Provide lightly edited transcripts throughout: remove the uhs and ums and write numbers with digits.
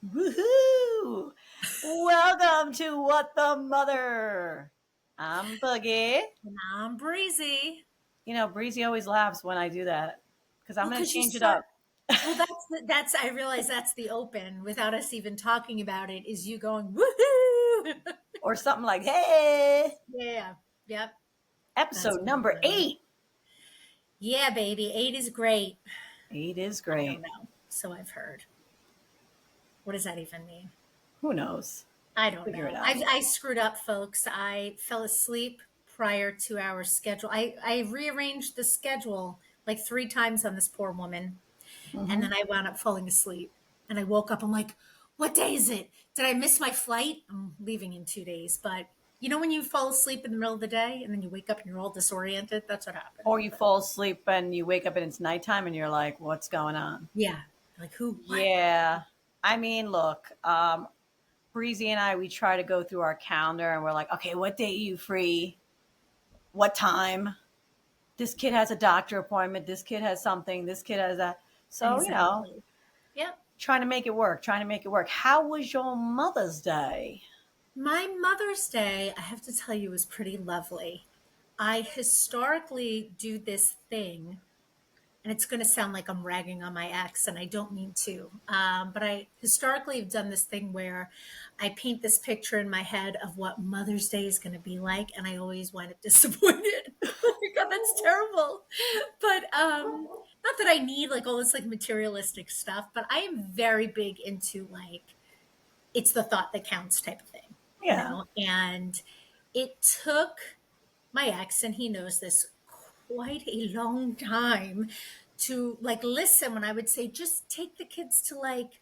Woohoo! Welcome to What the Mother. I'm Boogie. And I'm breezy. Breezy always laughs when I do that because I'm Well, going to because you change it start. up. Well, that's. I realize that's the open without us even talking about it. Is you going woohoo? Or something like, hey, Yeah. Yep. That's episode what I'm number doing. 8. Yeah, baby. 8 is great. 8 is I don't great. know. So I've heard. What does that even mean? Who knows? I don't Figure it know. out. I screwed up, folks. I fell asleep prior to our schedule. I rearranged the schedule like 3 times on this poor woman. And Hmm. then I wound up falling asleep. And I woke up. I'm like, what day is it? Did I miss my flight? I'm leaving in 2 days. But you know, when you fall asleep in the middle of the day and then you wake up and you're all disoriented? That's what happened. Or you fall asleep and you wake up and it's nighttime and you're like, what's going on? Yeah. Like, who? What? Yeah. I mean, look, Breezy and I, we try to go through our calendar and we're like, okay, what day are you free? What time? This kid has a doctor appointment. This kid has something. This kid has that. So, Exactly. Yep. trying to make it work, trying to make it work. How was your Mother's Day? My Mother's Day, I have to tell you, was pretty lovely. I historically do this thing, and it's going to sound like I'm ragging on my ex, and I don't mean to. But I historically have done this thing where I paint this picture in my head of what Mother's Day is going to be like, and I always wind up disappointed. Oh my God, that's terrible. But not that I need like all this like materialistic stuff, but I am very big into like it's the thought that counts type of thing, you Yeah. know? And it took my ex, and he knows this, quite a long time to like listen when I would say, just take the kids to like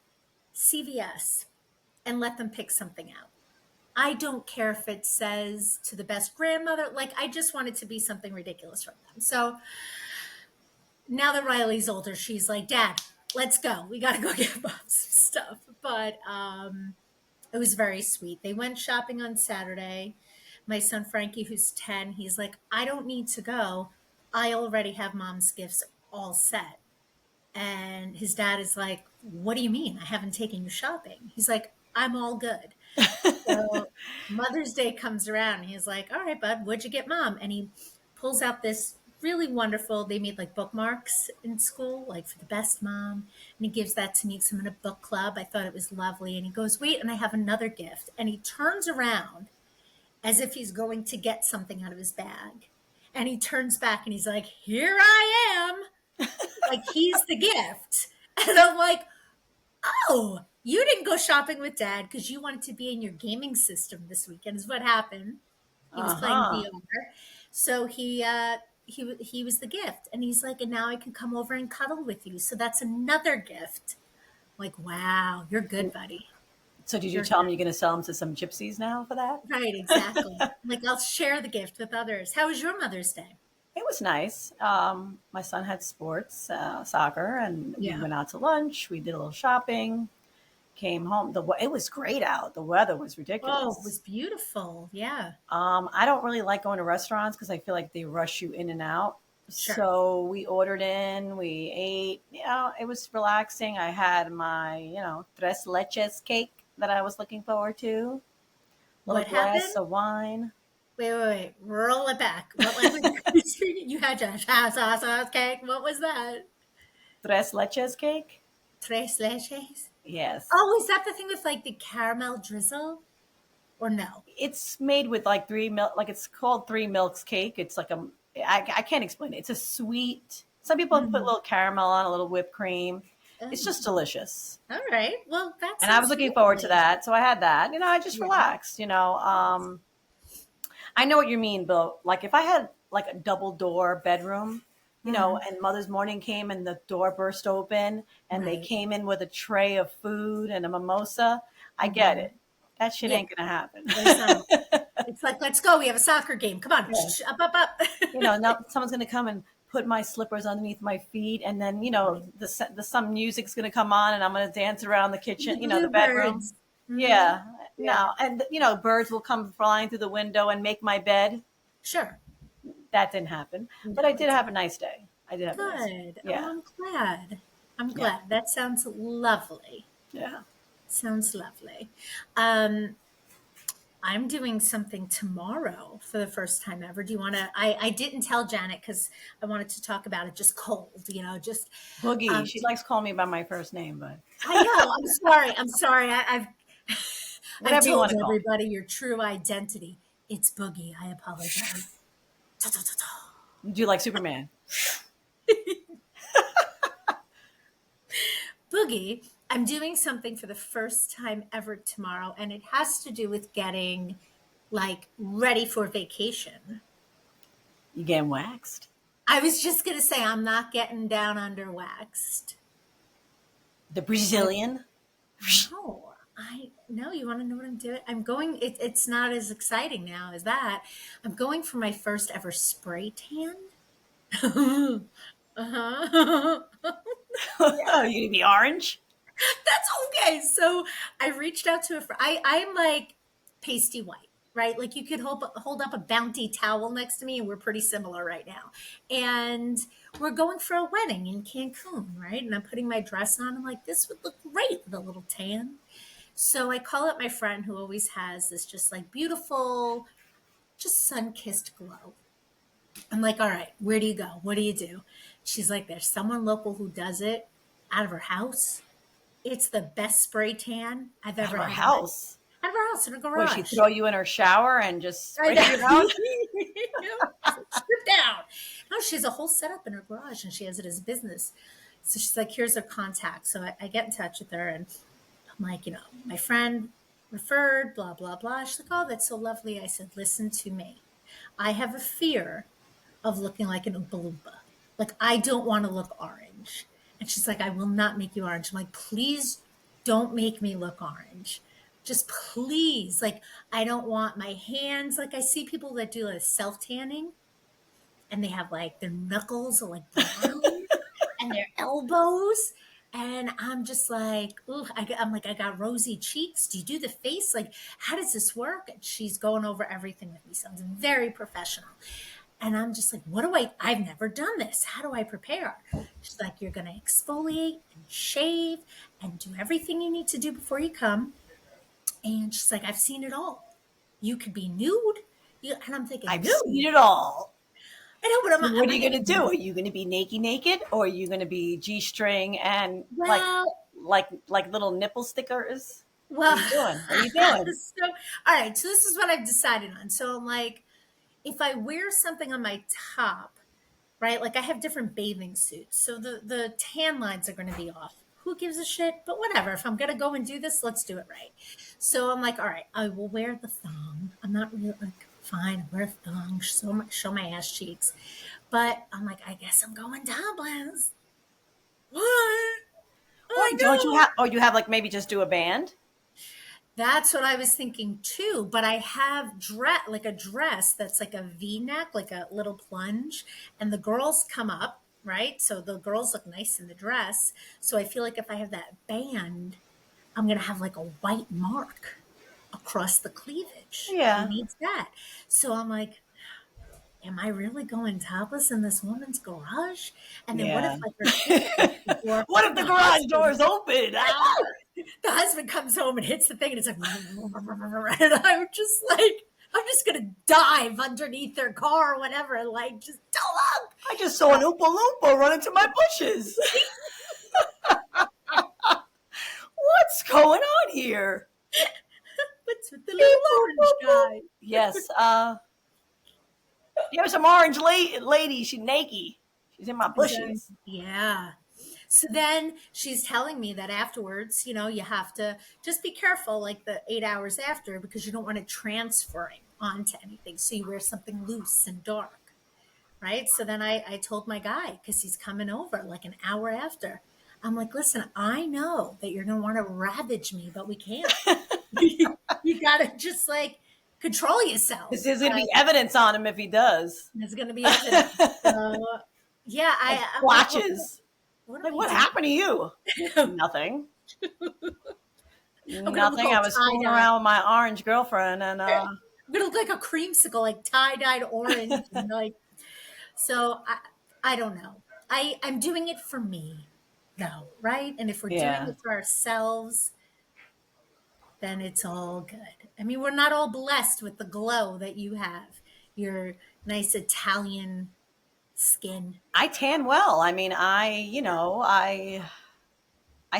CVS and let them pick something out. I don't care if it says to the best grandmother, like I just want it to be something ridiculous from them. So now that Riley's older, she's like, Dad, let's go. We got to go get mom some stuff. But it was very sweet. They went shopping on Saturday. My son Frankie, who's 10, he's like, I don't need to go. I already have mom's gifts all set. And his dad is like, what do you mean? I haven't taken you shopping. He's like, I'm all good. So Mother's Day comes around and he's like, all right, bud, what'd you get mom? And he pulls out this really wonderful, they made like bookmarks in school, like for the best mom. And he gives that to me because I'm in a book club. I thought it was lovely. And he goes, wait, and I have another gift. And he turns around as if he's going to get something out of his bag. And he turns back and he's like, here I am. Like he's the gift. And I'm like, oh, you didn't go shopping with dad because you wanted to be in your gaming system this weekend, is what happened. He was playing Uh-huh. VR. So he was the gift. And he's like, and now I can come over and cuddle with you. So that's another gift. Like, wow, you're good, buddy. So did you You're tell him good. you're going to sell them to some gypsies now for that? Right, exactly. Like I'll share the gift with others. How was your Mother's Day? It was nice. My son had sports, soccer, and we Yeah. went out to lunch. We did a little shopping. Came home. It was great out. The weather was Oh, it ridiculous. was beautiful. Yeah. I don't really like going to restaurants because I feel like they rush you in and out. Sure. So we ordered in, we ate. It was relaxing. I had my, tres leches cake that I was looking forward to. Little What glass happened? of wine. Wait. Roll it back. What language are you speaking? You had your sauce cake. What was that? Tres leches cake. Tres leches? Yes. Oh, is that the thing with like the caramel drizzle? Or no? It's made with like three milk. Like it's called three milks cake. It's like I can't explain it. It's a sweet. Some people put a Mm. little caramel on, a little whipped cream. It's Oh, just delicious. all right. Well, that And I was sounds looking forward to lovely. that. So I had that. I just Yeah. relaxed. I know what you mean, Bill. Like if I had like a double door bedroom, Hmm. and Mother's Morning came and the door burst open and they Right. came in with a tray of food and a mimosa, I get Hmm. it. That shit Yeah. ain't gonna happen. No, it's not. It's like, let's go. We have a soccer game. Come on. Yeah. Up, up, up. Now someone's gonna come and put my slippers underneath my feet, and then Right. the some music's gonna come on, and I'm gonna dance around the The kitchen, the bedroom. bluebirds. Hmm. Yeah, Yeah. no, and birds will come flying through the window and make my bed. Sure. That didn't happen, but I No, did it's have a nice day. I did have a nice day. good. Oh, Yeah, I'm glad. I'm yeah, glad. That sounds lovely. yeah. Sounds lovely. Um, I'm doing something tomorrow for the first time ever. Do you want to? I didn't tell Janet because I wanted to talk about it just cold, just Boogie. um, She likes calling me by my first name, but I know. I'm sorry. I'm sorry. I've whatever you told want to call everybody your true identity. It's Boogie. I apologize. me. Do you like Superman? Boogie, I'm doing something for the first time ever tomorrow, and it has to do with getting like ready for vacation. You getting waxed? I was just gonna say I'm not getting down under waxed. The I Brazilian? no, I no. You want to know what I'm doing? I'm going. It's not as exciting now as that. I'm going for my first ever spray tan. Uh-huh. Oh, you gonna be orange? That's okay. So I reached out to a friend. I'm like pasty white, right? Like you could hold up a Bounty towel next to me, and we're pretty similar right now. And we're going for a wedding in Cancun, right? And I'm putting my dress on. I'm like, this would look great with a little tan. So I call up my friend who always has this just like beautiful, just sun kissed glow. I'm like, all right, where do you go? What do you do? She's like, there's someone local who does it out of her house. It's the best spray tan I've Out of ever our had in my house. out of her house in a What, she garage. throw you in her shower and just I spray you down? know. She's like, strip down. No, she has a whole setup in her garage and she has it as a business. So she's like, here's her contact. So I get in touch with her and I'm like, my friend referred, blah, blah, blah. She's like, oh, that's so lovely. I said, listen to me. I have a fear of looking like an Oompa Loompa. Like, I don't want to look orange. And she's like, I will not make you orange. I'm like, please don't make me look orange. Just please. Like, I don't want my hands. Like, I see people that do like self tanning and they have like their knuckles are like brown and their elbows. And I'm just like, ooh, I'm like, I got rosy cheeks. Do you do the face? Like, how does this work? And she's going over everything with me. Sounds very professional. And I'm just like, I've never done this. How do I prepare? She's like, you're going to exfoliate and shave and do everything you need to do before you come. And she's like, I've seen it all. You could be nude. And I'm thinking, I've seen nude? it all. I know, but So what am are I you going gonna to do? be, Are you gonna be naked, or are you gonna be G-string and well, like little nipple stickers? What well, are you doing? What are you doing? so, all right. So this is what I've decided on. So I'm like, if I wear something on my top, right? Like I have different bathing suits. So the tan lines are going to be off. Who gives a shit? But whatever. If I'm going to go and do this, let's do it right. So I'm like, all right, I will wear the thong. I'm not really like, fine, I'll wear a thong, show my ass cheeks. But I'm like, I guess I'm going topless. What? Or I don't you know. have? Or you have like maybe just do a band? That's what I was thinking too. But I have like a dress that's like a V-neck, like a little plunge, and the girls come up, right? So the girls look nice in the dress. So I feel like if I have that band, I'm gonna have like a white mark across the cleavage. Who Yeah, needs that? So I'm like, am I really going topless in this woman's garage? And then what if yeah. like her kid opens the door? What if the The garage door husband is open? I Ah! know. The husband comes home and hits the thing, and it's like, and I'm just like, I'm just gonna dive underneath their car or whatever, and like, just don't look. I just saw an Oompa Loompa run into my bushes. What's going on here? What's with the Beep, little boop, orange boop, boop. guy? Yes. There's some orange lady. She's naked. She's in my Exactly. bushes. Yeah. So then she's telling me that afterwards, you have to just be careful, like the 8 hours after, because you don't want it transferring onto anything. So you wear something loose and dark. Right. So then I told my guy, because he's coming over like an hour after. I'm like, listen, I know that you're going to want to ravage me, but we can't. You got to just like control This yourself. is going to be evidence on him if he does. There's going to be evidence. So, yeah, Like I'm like, well, splotches. what do Like, I what do? happened to you? I'm Nothing. going to look Nothing. all I was tie fooling dye. around with my orange girlfriend, and I'm going to look like a creamsicle, like tie dyed orange. And like, so I don't know. I'm doing it for me, though, right? And if we're doing yeah, it for ourselves, then it's all good. I mean, we're not all blessed with the glow that you have, your nice Italian skin. I tan well. I mean, I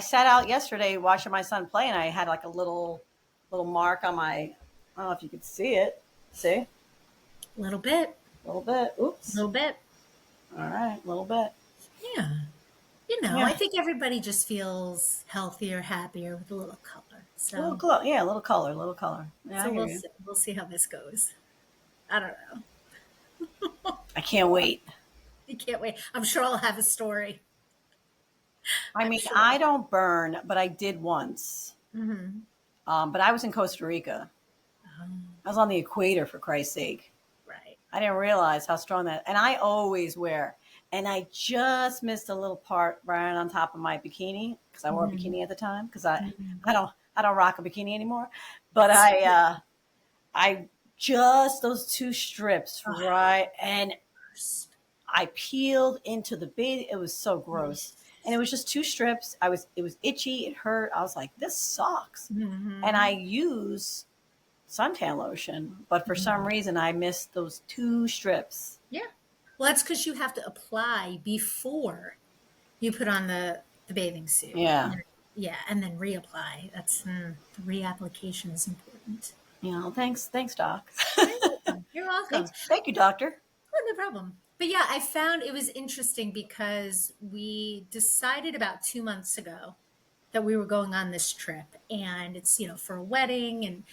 sat out yesterday watching my son play, and I had like a little mark on my. I don't know if you could see it. See, A little bit, a little bit. a Oops. little bit. All right, a little bit. Yeah. I Yeah, think everybody just feels healthier, happier with a little color. a little So, glow. Yeah, a little color, a little color. Yeah, I so hear we'll you. see. We'll see how this goes. I don't know. I can't wait. I can't wait. I'm sure I'll have a story. I I'm mean, sure. I don't burn, but I did once. Hmm. But I was in Costa Rica. I was on the equator, for Christ's sake. Right. I didn't realize how strong that. And I always wear. And I just missed a little part right on top of my bikini because I wore a Hmm. bikini at the time because Hmm. I don't rock a bikini anymore. But I just those two strips Oh, right, and worst. I peeled into the bathing. It was so gross. And it was just two strips. It was itchy. It hurt. I was like, this sucks. And I Hmm. use suntan lotion, but for some Hmm. reason I missed those two strips. Yeah. Well, that's because you have to apply before you put on the bathing suit. Yeah. Yeah, and then reapply. The reapplication is important. Thanks, doc. You're welcome. You're welcome. Thank you, doctor. Oh, no problem. But yeah, I found it was interesting because we decided about 2 months ago that we were going on this trip, and it's for a wedding, and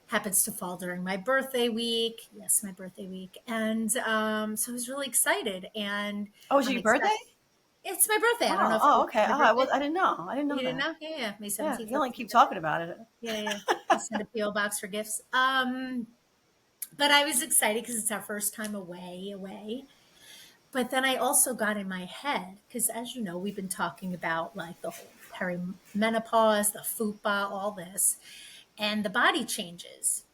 happens to fall during my birthday week. Yes, my birthday week, and so I was really excited, and Oh, is it I'm your birthday? excited. It's my birthday. I don't know if Oh, it's okay. my Oh, birthday. I didn't know. I didn't You know didn't that. know? Yeah, yeah. May Yeah, 17th. you only That's my keep birthday. talking about it. Yeah, yeah. I send a PO box for gifts. But I was excited because it's our first time away. But then I also got in my head because, as you know, we've been talking about like the whole perimenopause, the fupa, all this, and the body changes.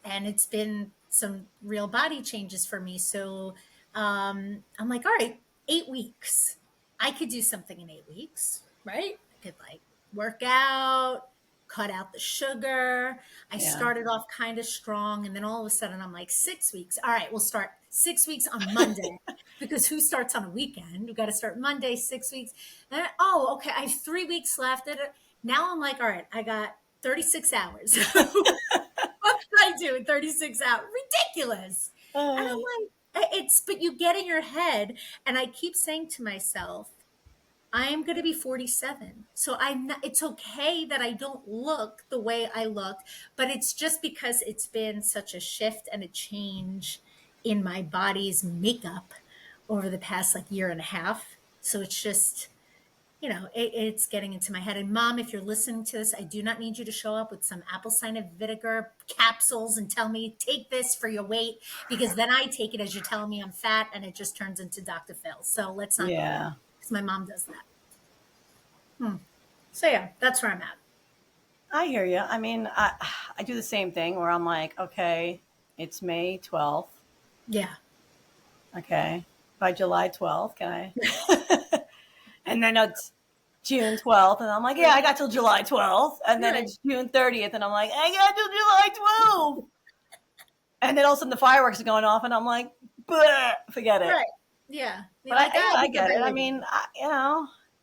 And it's been some real body changes for me. So I'm like, all right, 8 weeks. I could do something in 8 weeks, right? I could like work out, cut out the sugar. I Yeah. started off kind of strong. And then all of a sudden, I'm like, 6 weeks. All right, we'll start 6 weeks on Monday because who starts on a weekend? We've got to start Monday, 6 weeks. And oh, okay, I have 3 weeks left. Now I'm like, all right, I got 36 hours. What can I do in 36 hours? Ridiculous. And I'm Uh, like, but you get in your head, and I keep saying to myself, I am going to be 47. So it's okay that I don't look the way I look, but it's just because it's been such a shift and a change in my body's makeup over the past like year and a half. So it's just, it's getting into my head. And mom, if you're listening to this, I do not need you to show up with some apple cider vinegar capsules and tell me, take this for your weight, because then I take it as you're telling me I'm fat and it just turns into Dr. Phil. So let's not go there yeah. because my mom does that. So yeah, that's where I'm at. I hear you. I mean, I do the same thing where I'm like, okay, it's May 12th. Yeah. Okay. By July 12th, can I? And then it's June 12th, and I'm like, yeah, I got till July 12th. And then Right. it's June 30th, and I'm like, I got till July 12th. And then all of a sudden the fireworks are going off, and I'm like, "Bleh, forget it." Right. Yeah. You're But like, yeah, I we get get it. that I later. mean,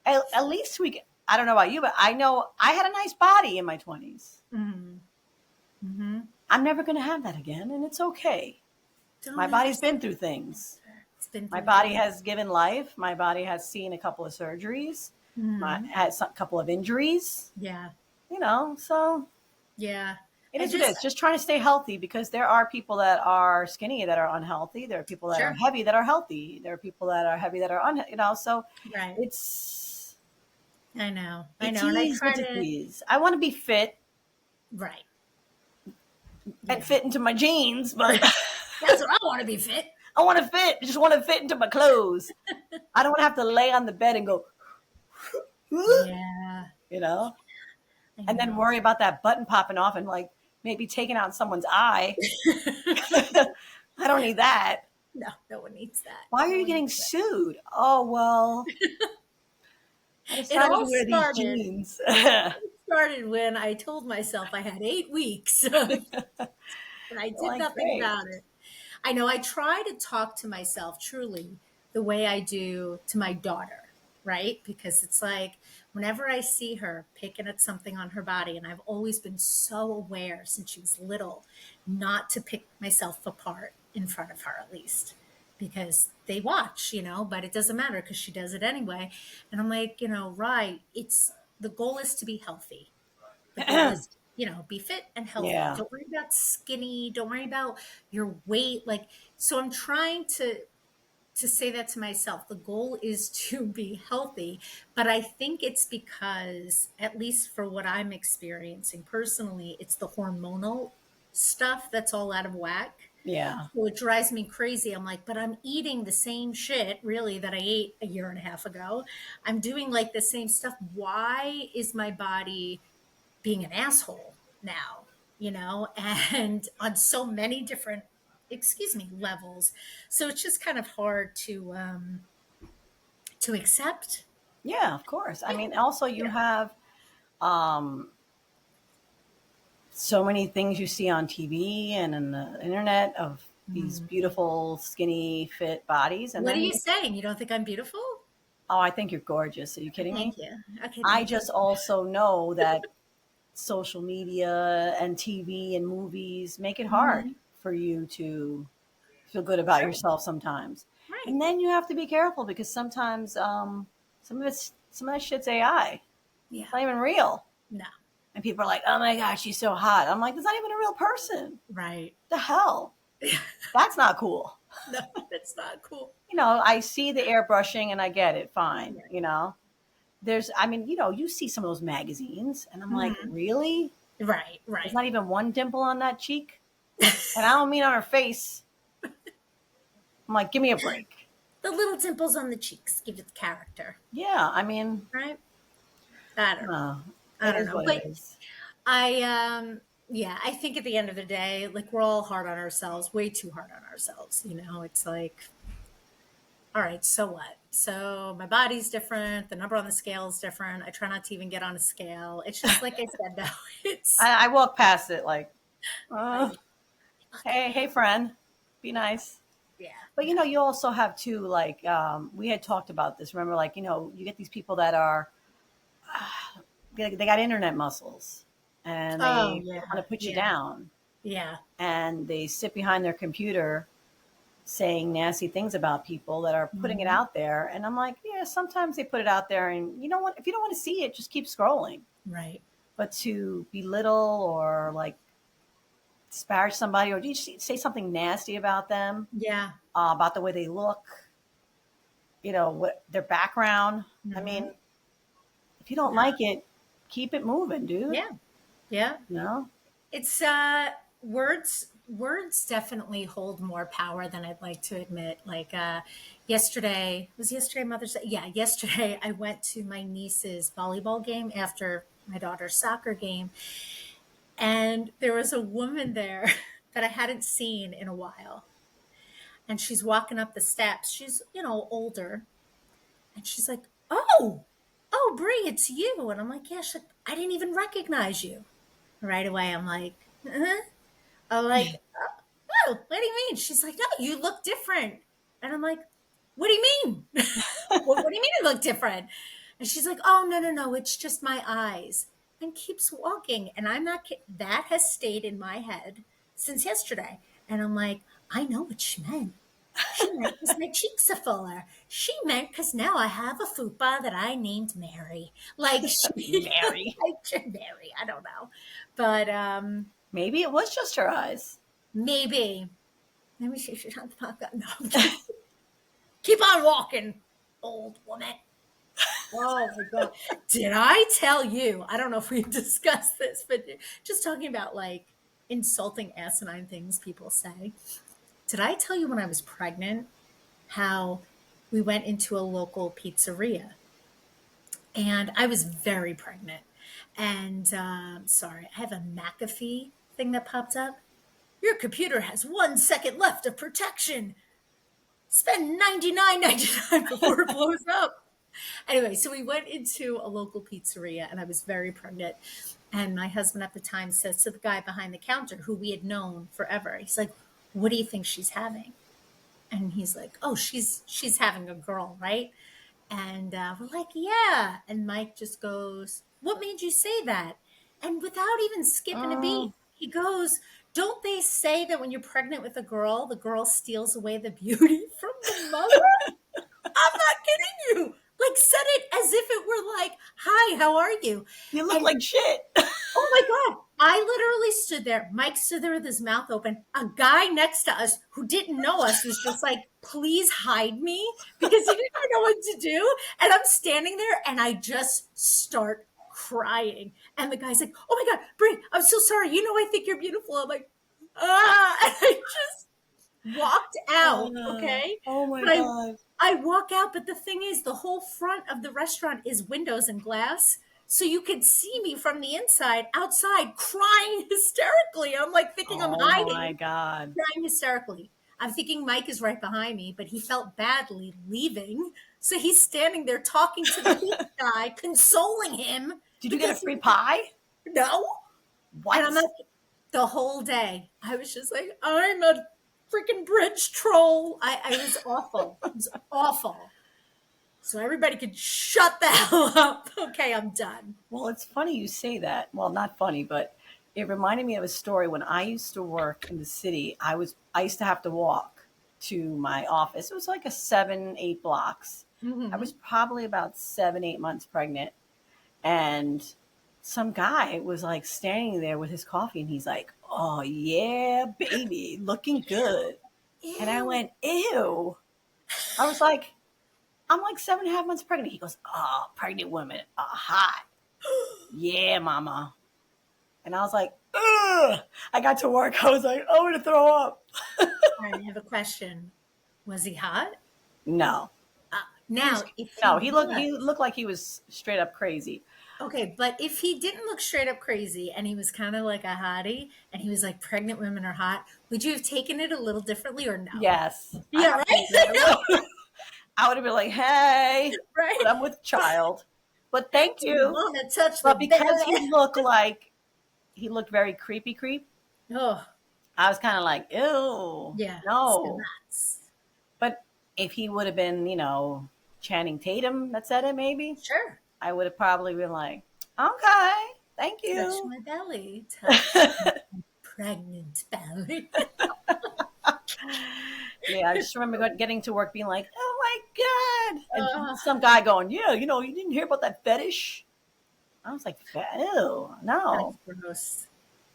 at least I don't know about you, but I know I had a nice body in my 20s. Mm-hmm. Mm-hmm. I'm never going to have that again, and it's okay. My Don't ever body's say been through things. it's been My through body things. has given life. My body has seen a couple of surgeries. My Mm-hmm. had a couple of injuries. Yeah. So Yeah. it I is what it just is. Just trying to stay healthy because there are people that are skinny that are unhealthy. There are people that are sure. heavy that are healthy. There are people that are heavy that are so Right. it's I know. I it know. And I is try what it to is. I want to be fit right. and Yeah. fit into my jeans, but That's what I want to be fit. I want to fit. Just want to fit into my clothes. I don't want to have to lay on the bed and go, Yeah. you know, I and then know. worry about that button popping off and like maybe taking out someone's eye. I don't need that. No, no one needs that. Why are No you one getting needs that. sued? Oh, well, I It decided to all wear these started jeans. started when I told myself I had 8 weeks, and I did Like, nothing great. about it. I know I try to talk to myself truly the way I do to my daughter, right? Because it's like whenever I see her picking at something on her body, and I've always been so aware since she was little not to pick myself apart in front of her, at least, because they watch, but it doesn't matter because she does it anyway. And I'm like, right, it's the goal is to be healthy. The goal is to, be fit and healthy. Yeah. Don't worry about skinny. Don't worry about your weight. Like, so I'm trying to say that to myself. The goal is to be healthy, but I think it's because, at least for what I'm experiencing personally, it's the hormonal stuff that's all out of whack. Yeah. So it drives me crazy. I'm like, but I'm eating the same shit really that I ate a year and a half ago. I'm doing like the same stuff. Why is my body being an asshole now, and on so many different, excuse me, levels. So it's just kind of hard to accept. Yeah, of course. I Yeah. mean, also you Yeah. have um, so many things you see on TV and in the internet of these Mm. beautiful, skinny, fit bodies. And What are then, you saying? You don't think I'm beautiful? oh, I think you're gorgeous. Are you kidding Thank me? you. Okay, I thank you. just also know that social media and TV and movies make it hard Hmm. for you to feel good about Sure. yourself sometimes. Right. And then you have to be careful because sometimes some of that shit's AI. Yeah. It's not even real. No. And people are like, "Oh my gosh, she's so hot." I'm like, "That's not even a real person." Right. The hell? That's not cool. No, that's not cool. I see the airbrushing and I get it. Fine. Right. I mean, you see some of those magazines and I'm like, Mhm. really? Right. There's Right. not even one dimple on that cheek. And I don't mean on her face. I'm like, give me a break. The little dimples on the cheeks give it character, Yeah. I mean, right? I don't know. uh, I it don't is know. what it But is. I yeah, I think at the end of the day, like we're all hard on ourselves, way too hard on ourselves. It's like, all right, so what? So my body's different, the number on the scale is different. I try not to even get on a scale. It's just like I said, no, it's I walk past it like, like, look at hey, me. hey, friend, be nice. Yeah, But no. you also have too, like, we had talked about this. Remember, like, you get these people that are, they got internet muscles and Oh they want yeah, to put you yeah, down yeah. and they sit behind their computer saying nasty things about people that are putting it Mhm. out there. And I'm like, yeah, sometimes they put it out there and you know what? If you don't want to see it, just keep scrolling. Right. But to belittle or like disparage somebody or just say something nasty about them, Yeah. about the way they look, what their background. I Hmm. mean, if you don't No. like it, keep it moving, dude. Yeah. Yeah. You know? It's words definitely hold more power than I'd like to admit. Like yesterday, was yesterday Mother's Day? Yeah, yesterday I went to my niece's volleyball game after my daughter's soccer game, and there was a woman there that I hadn't seen in a while. And she's walking up the steps. She's, older. And she's like, oh, Brie, it's you. And I'm like, yeah. She's like, I didn't even recognize you. Right away, I'm like, uh-huh. I'm like, oh, what do you mean? She's like, no, you look different. And I'm like, what do you mean? What do you mean I look different? And she's like, oh, no, no, no, it's just my eyes. And keeps walking. And I'm not kidding. That has stayed in my head since yesterday. And I'm like, I know what she meant. She meant because my cheeks are fuller. She meant because now I have a fupa that I named Mary. Like she, Mary. like Mary. I don't know, but Maybe it was just her eyes. maybe. Maybe she should have the podcast. No, I'm kidding. Keep on walking, old woman. Oh my god! Did I tell you? I don't know if we discussed this, but just talking about like insulting, asinine things people say. Did I tell you when I was pregnant how we went into a local pizzeria and I was very pregnant? And sorry, I have a McAfee thing that popped up. Your computer has 1 second left of protection. Spend 99.99 before it blows up. Anyway, so we went into a local pizzeria and I was very pregnant. And my husband at the time says to the guy behind the counter who we had known forever, he's like, "What do you think she's having?" And he's like, "Oh, she's having a girl, right?" And we're like, "Yeah." And Mike just goes, "What made you say that?" And without even skipping a beat, Oh, he goes, "Don't they say that when you're pregnant with a girl, the girl steals away the beauty from the mother?" I'm not kidding you. Like, said it as if it were like, "Hi, how are you?" you look And like shit. oh my God, I literally stood there. Mike stood there with his mouth open. A guy next to us who didn't know us was just like, "Please hide me," because he didn't know what to do. And I'm standing there and I just start crying. And the guy's like, "Oh my God, Brie, I'm so sorry. You know, I think you're beautiful." I'm like, ah, and I just walked out. Okay. Oh my But god. I walk out, but the thing is, the whole front of the restaurant is windows and glass. So you could see me from the inside, outside, crying hysterically. I'm like thinking I'm Oh my hiding, god. crying hysterically. I'm thinking Mike is right behind me, but he felt badly leaving. So he's standing there talking to the pizza guy, consoling him Did you get a because free he pie? no. And I'm What? not the whole day. I was just like, I'm a freaking bridge troll. I was awful. It was awful. So everybody could shut the hell up. Okay, I'm done. Well, it's funny you say that. Well, not funny, but it reminded me of a story when I used to work in the city. I used to have to walk to my office. It was like a 7, 8 blocks. I was Hmm. probably about 7, 8 months pregnant, and some guy was like standing there with his coffee, and he's like, "Oh yeah, baby, looking good." And I Ew. went, "Ew." I was like, "I'm like 7.5 months pregnant." He goes, "Oh, pregnant women are hot." Yeah, mama. And I was like, ugh. I got to work. I was like, I'm going to throw up. I have a question. Was he hot? No. He was, Now, if he no, was, he looked like he was straight up crazy. okay, but if he didn't look straight up crazy and he was kind of like a hottie and he was like, pregnant women are hot, would you have taken it a little differently or no? Yes, I Yeah, right? absolutely I know, would. I would have been like, hey, right? but I'm with child. But thank Do you you. want to touch the But because belly? he looked very creep, Oh, I was kind of like, ew, yeah, it's the no. nuts. But if he would have been, Channing Tatum that said it, maybe, Sure. I would have probably been like, okay, thank Touch you. my belly. Touch my pregnant belly. Yeah, I just remember getting to work being like, oh my God. And Uh, some guy going, yeah, you didn't hear about that fetish? I was like, ew, that's no. gross.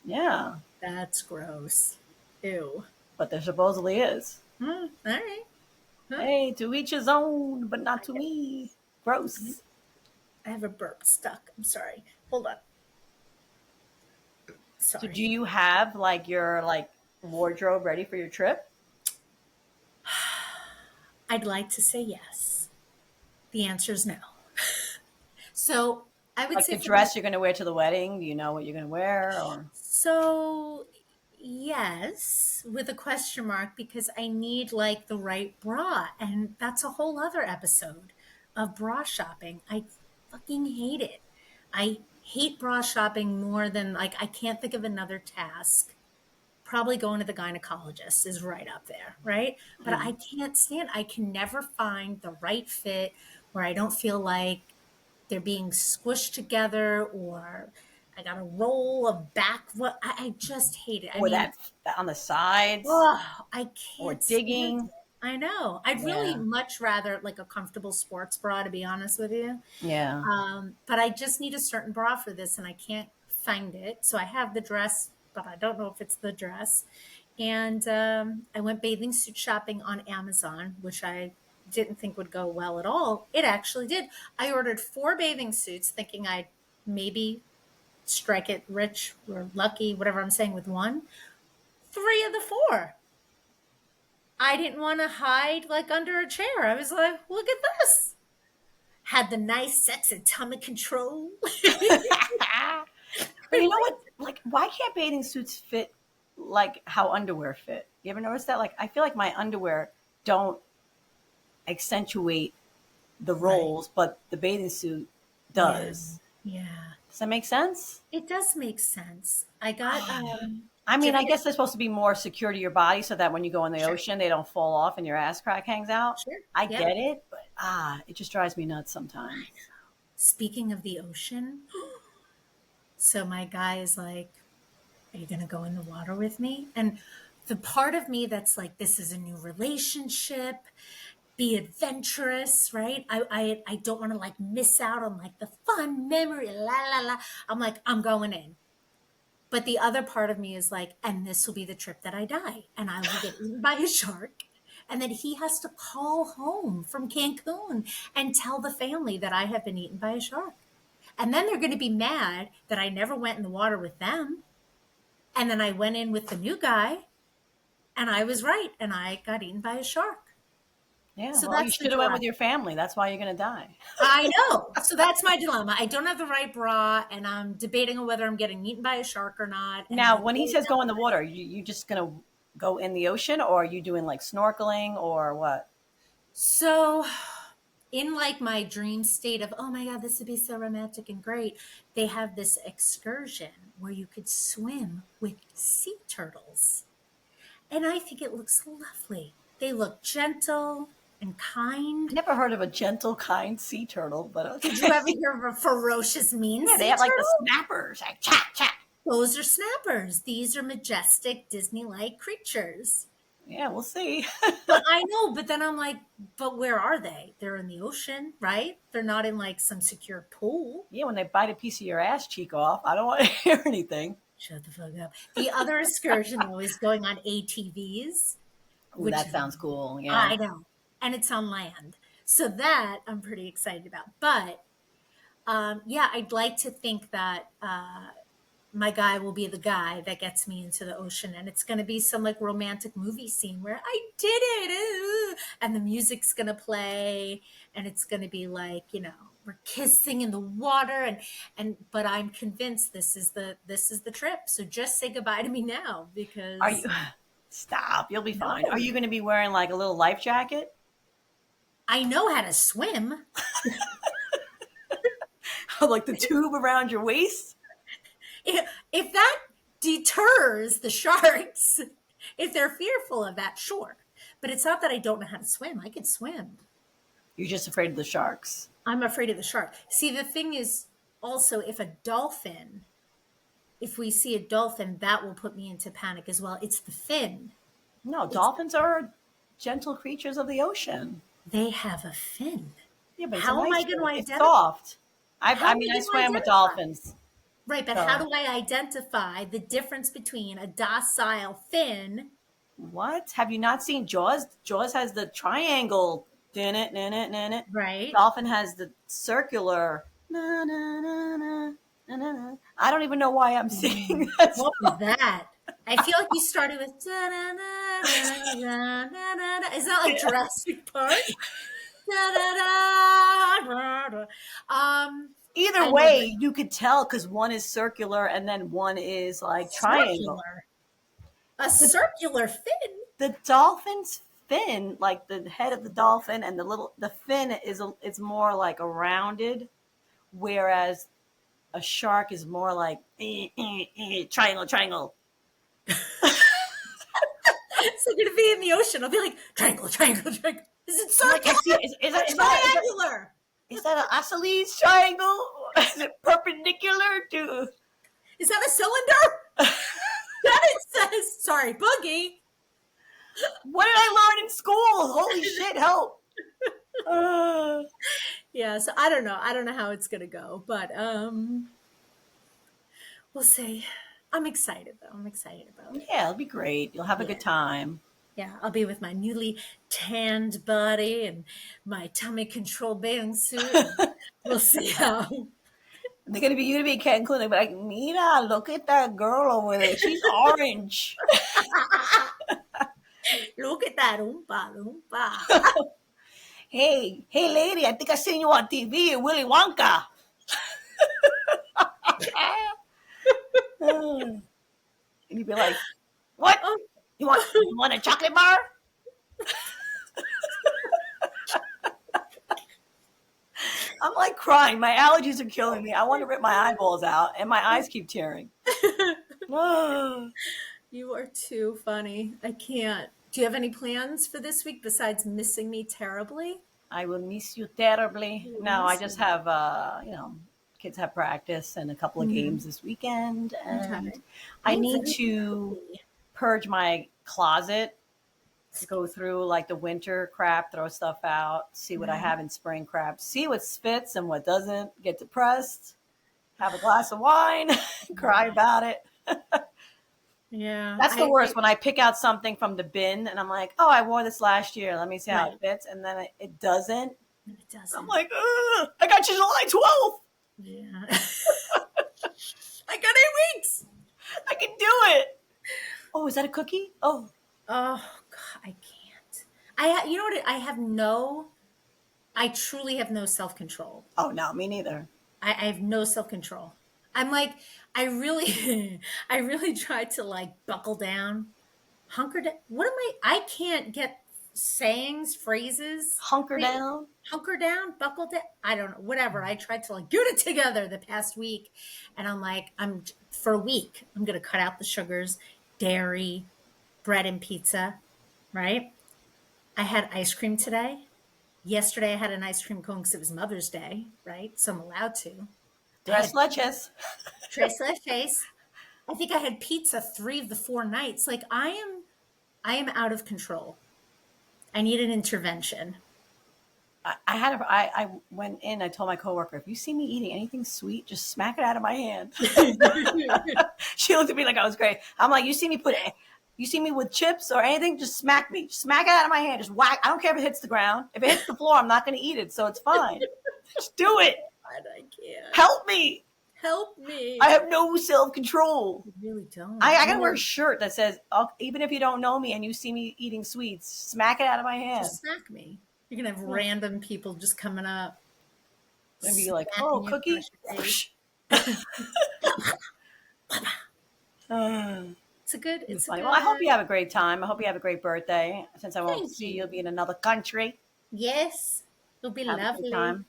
Yeah. That's gross. Ew. But there supposedly is. All right. Huh. Hey, to each his own, but not I to get me. it. Gross. I have a burp stuck. I'm sorry. Hold on. So do Sorry. you have like your wardrobe ready for your trip? I'd like to say yes. The answer is no. So I would Like say the for the dress you're going to wear to the wedding? Do you know what you're going to wear? Or so yes, with a question mark because I need like the right bra, and that's a whole other episode of bra shopping. I fucking hate it. I hate bra shopping more than like I can't think of another task. Probably going to the gynecologist is right up there, right? But I can't stand, I can never find the right fit where I don't feel like they're being squished together or I got a roll of back. What I just hate it. I or mean, that on the sides oh, I or can't stand digging? it. I know. I'd really Yeah. much rather like a comfortable sports bra, to be honest with you. Yeah. But I just need a certain bra for this and I can't find it. So I have the dress, but I don't know if it's the dress. And I went bathing suit shopping on Amazon, which I didn't think would go well at all. It actually did. I ordered 4 bathing suits thinking I'd maybe strike it rich or lucky, whatever I'm saying, with one. 3 of the 4. I didn't want to hide like under a chair. I was like, look at this. Had the nice sex and tummy control. But you know what? Like, why can't bathing suits fit like how underwear fit? You ever notice that? Like, I feel like my underwear don't accentuate the Right. rolls, but the bathing suit Yeah. does. Yeah. Does that make sense? It does make sense. I got I mean, I given guess they're supposed to be more secure to your body so that when you go in the sure. ocean, they don't fall off and your ass crack hangs out. Sure. I Yep. get it, but it just drives me nuts sometimes. Speaking of the ocean, so my guy is like, "Are you going to go in the water with me?" And the part of me that's like, "This is a new relationship. Be adventurous, right? I don't want to like miss out on like the fun memory. La la la." I'm like, I'm going in. But the other part of me is like, and this will be the trip that I die, and I will get eaten by a shark. And then he has to call home from Cancun and tell the family that I have been eaten by a shark. And then they're going to be mad that I never went in the water with them. And then I went in with the new guy and I was right and I got eaten by a shark. Yeah, So well, you that's the should have went with dilemma. your family. That's why you're going to die. I know. So that's my dilemma. I don't have the right bra and I'm debating on whether I'm getting eaten by a shark or not. And Now, I when he really says go in don't. the water, you just going to go in the ocean, or are you doing like snorkeling or what? So in like my dream state of, oh my God, this would be so romantic and great, they have this excursion where you could swim with sea turtles. And I think it looks lovely. They look gentle and I kind. never heard of a gentle, kind sea turtle, but Did you ever okay. hear of a ferocious, mean Yeah, they sea have like the turtle? snappers, like chat, chat. Those are snappers. These are majestic Disney-like creatures. Yeah, we'll see. But I know, but then I'm like, but where are they? They're in the ocean, right? They're not in like some secure pool. Yeah, when they bite a piece of your ass cheek off, I don't want to hear anything. Shut the fuck up. The other excursion though is going on ATVs, Ooh, which that is sounds cool. Yeah. I know, and it's on land. So that I'm pretty excited about. But yeah, I'd like to think that my guy will be the guy that gets me into the ocean, and it's going to be some like romantic movie scene where I did it, and the music's going to play, and it's going to be like we're kissing in the water, and but I'm convinced this is the trip. So just say goodbye to me now Are you? because Stop. You'll be fine. Are no, you going to be wearing like a little life jacket? I know how to swim. Like the tube around your waist? If that deters the sharks, if they're fearful of that, sure. But it's not that I don't know how to swim. I can swim. You're just afraid of the sharks. I'm afraid of the shark. See, the thing is also if we see a dolphin, that will put me into panic as well. It's the fin. No, It's dolphins are gentle creatures of the ocean. they have a fin. Yeah, but it's a How am I nice going to fin. It's identify? soft. How I am mean, I I going to swam with identify? dolphins. Right, but how So, do I identify the difference between a docile fin? what? Have you not seen Jaws? Jaws has the triangle. Din it, din it, din it. Right? Dolphin has the circular. Na, na, na, na, na, na, na. I don't even know why I'm singing that What was song. that? I feel like you started with da, da, da, da, da, da, da, da. Is that like Jurassic Park? Da, da, da, da, da. Either I know, but way, you could tell because one is circular and then one is like triangle. circular. A The, circular fin? the dolphin's fin, like the head of the dolphin and the fin is more like a rounded, whereas a shark is more like triangle, triangle. So you're gonna be in the ocean. I'll be like, triangle, triangle, triangle. Is it I'm like, I circular see. or triangular? Is that an Achilles triangle? Is it perpendicular to? Is that a cylinder? That it says, sorry, boogie. What did I learn in school? Holy shit! Help! Uh, Yeah, so I don't know. I don't know how it's gonna go, but we'll see. I'm excited though. I'm excited about it. yeah, it'll be great. You'll have a Yeah. good time. Yeah, I'll be with my newly tanned body and my tummy control bathing suit. And we'll see how. They're gonna be you to be Ken Clune. They'll be like, Mira, look at that girl over there. She's orange. Look at that oompa loompa. Hey, lady, I think I seen you on TV, Willy Wonka. And you'd be like, what? Oh, You want a chocolate bar? I'm like crying. My allergies are killing me. I want to rip my eyeballs out, and my eyes keep tearing. Ah. You are too funny. I can't. Do you have any plans for this week besides missing me terribly? I will miss you terribly. You will No, I miss just me. have, kids have practice and a couple of games Mhm. this weekend, and Okay. I I'm need very to happy. purge my closet, go through like the winter crap, throw stuff out, see what I Right. have in spring crap, see what fits and what doesn't, get depressed, have a glass of wine, cry Yeah. about it. Yeah. That's the I worst when I pick out something from the bin and I'm like, oh, I wore this last year. Let me see how it right. fits. And then it doesn't. It I'm doesn't. like, ugh, I got you July 12th. Yeah. I got 8 weeks. I can do it. Oh, is that a cookie? Oh, Oh God, I can't. You know what? I have no. I truly have no self control. oh no, me neither. I have no self control. I'm like, I really, I really tried to like buckle down, hunker down. What am I can't get sayings, phrases. Hunker Wait, down. hunker down, buckle down. I don't know, whatever. I tried to like get it together the past week. And I'm like, for a week, I'm going to cut out the sugars, dairy, bread and pizza, right? I had ice cream today. Yesterday, I had an ice cream cone because it was Mother's Day, right? So I'm allowed to. I Tres had leches. tres leches. I think I had pizza 3 of the 4 nights. Like I am out of control. I need an intervention. I went in. I told my coworker, if you see me eating anything sweet, just smack it out of my hand. She looked at me like I was great. I'm like, you see me with chips or anything, just smack me, smack it out of my hand, just whack. I don't care if it hits the ground. If it hits the floor, I'm not going to eat it, so it's fine. Just do it. God, I can't. Help me. Help I me. have no self control. I really don't. I I gotta wear a know. shirt that says, oh, even if you don't know me and you see me eating sweets, smack it out of my hand. Just smack me. You're gonna have Yeah. random people just coming up, And be like, oh, smacking you cookie. across your face. Uh, It's a funny. Well, I hope good. you have a great time. I hope you have a great birthday. Since I won't Thank see you, you'll be you. in another country. Yes, it'll be Have a good lovely. time.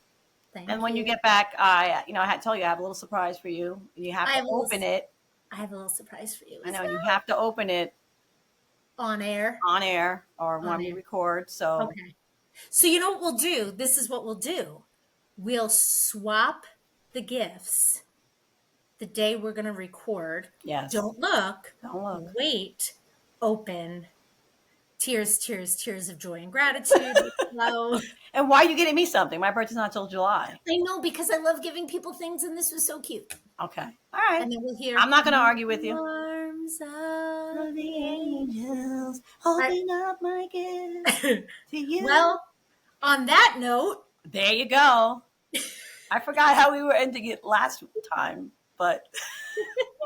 And Thank when you you. get back, I had told you I have a little surprise for you. You have I to have a little. open it. I have a little surprise for you I as know, and you well. have to open it On air. on air or On when we air. record. So, Okay. So you know what we'll do? This is what we'll do. We'll swap the gifts the day we're going to record. yes, Don't look. don't look. Wait. Open. Tears, tears, tears of joy and gratitude. Flow. And why are you getting me something? My birthday's not till July. I know because I love giving people things, and this was so cute. Okay. All right. And then we'll hear I'm not going to "In argue with the you. arms of Of the the angels, angels." open up my gift to you. Well, on that note, There you go. I forgot how we were ending it last time, but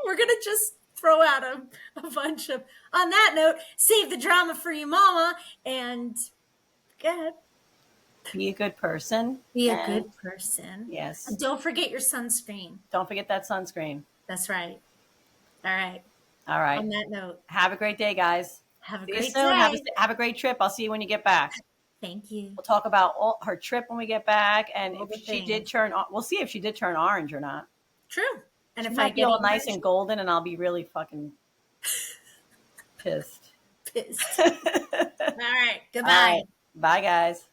we're going to just throw out a bunch of, on that note, save the drama for your mama and go ahead. be a good person. Be a And good person. And yes, don't forget your sunscreen. don't forget that sunscreen. That's right. All right. All On right. that note, Have a great day, guys. have a See you great soon. day. Have a great trip. I'll see you when you get back. Thank you. We'll talk about her trip when we get back, and All if the she did things. turn, we'll see if she did turn orange or not. True. And She if I might be get all even nice and golden, and I'll be really fucking pissed. pissed. All All right. Goodbye. right. Bye, guys.